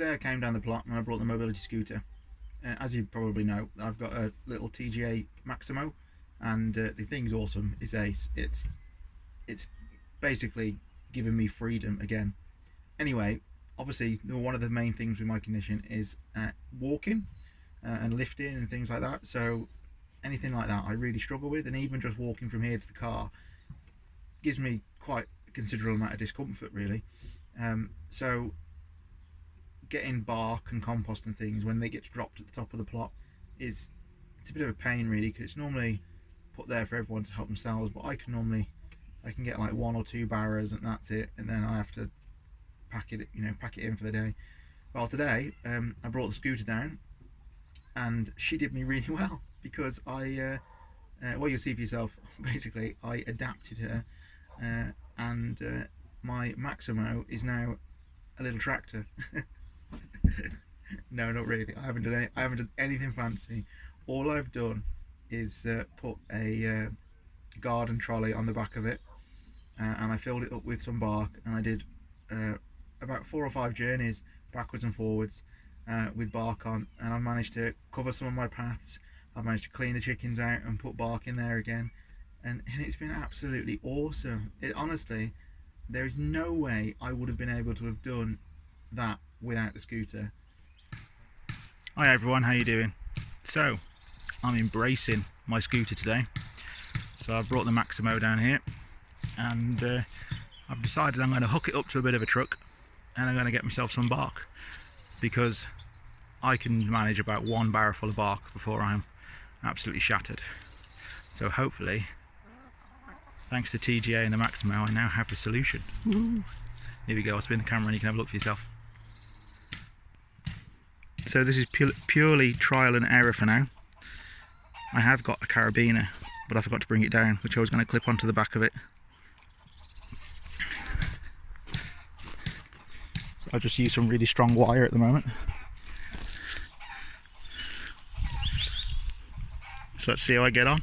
today I came down the plot and I brought the mobility scooter. As you probably know, I've got a little TGA Maximo, and the thing's awesome. It's ace. It's basically giving me freedom again. Anyway, obviously one of the main things with my condition is walking and lifting and things like that. So anything like that I really struggle with, and even just walking from here to the car gives me quite a considerable amount of discomfort really. So getting bark and compost and things when they get dropped at the top of the plot it's a bit of a pain really, because it's normally put there for everyone to help themselves, but I can get like 1 or 2 barrows and that's it, and then I have to pack it in for the day. Well, today I brought the scooter down and she did me really well, because well, you'll see for yourself. Basically I adapted her, and my Maximo is now a little tractor. No, not really. I haven't done anything fancy. All I've done is put a garden trolley on the back of it, and I filled it up with some bark, and I did about 4 or 5 journeys backwards and forwards with bark on, and I've managed to cover some of my paths. I've managed to clean the chickens out and put bark in there again, and it's been absolutely awesome. Honestly, there is no way I would have been able to have done that without the scooter. Hi everyone, how you doing? So I'm embracing my scooter today. So I've brought the Maximo down here, and I've decided I'm going to hook it up to a bit of a truck, and I'm going to get myself some bark, because I can manage about 1 barrow full of bark before I'm absolutely shattered. So hopefully, thanks to TGA and the Maximo, I now have the solution. Woo. Here we go, I'll spin the camera and you can have a look for yourself. So this is purely trial and error for now. I have got a carabiner, but I forgot to bring it down, which I was going to clip onto the back of it. So I'll just use some really strong wire at the moment. So let's see how I get on.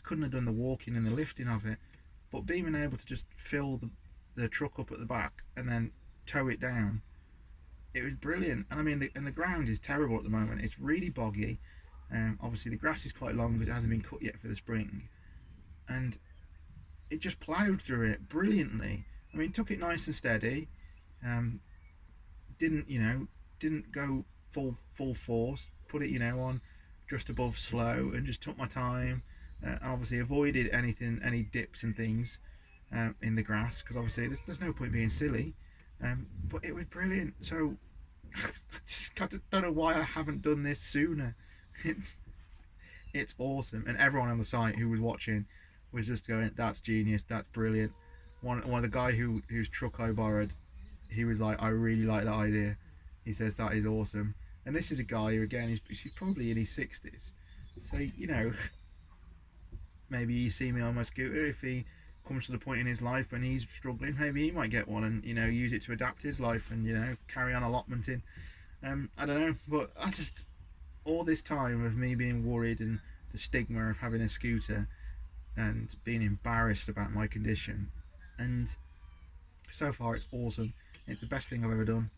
Couldn't have done the walking and the lifting of it, but being able to just fill the truck up at the back and then tow it down, it was brilliant. And I mean, the ground is terrible at the moment. It's really boggy. Obviously the grass is quite long because it hasn't been cut yet for the spring, and it just ploughed through it brilliantly. I mean, took it nice and steady. didn't go full force. Put it on just above slow and just took my time, and obviously avoided any dips and things in the grass, because obviously there's no point being silly. But it was brilliant. So I don't know why I haven't done this sooner. It's it's awesome, and everyone on the site who was watching was just going, "That's genius. That's brilliant." One of the guy whose truck I borrowed, he was like, "I really like that idea." He says that is awesome, and this is a guy who, again, he's probably in his 60s, so maybe he's seen me on my scooter. If he comes to the point in his life when he's struggling, maybe he might get one and use it to adapt his life and carry on allotmenting. I don't know, but I just, all this time of me being worried and the stigma of having a scooter and being embarrassed about my condition, and so far it's awesome. It's the best thing I've ever done.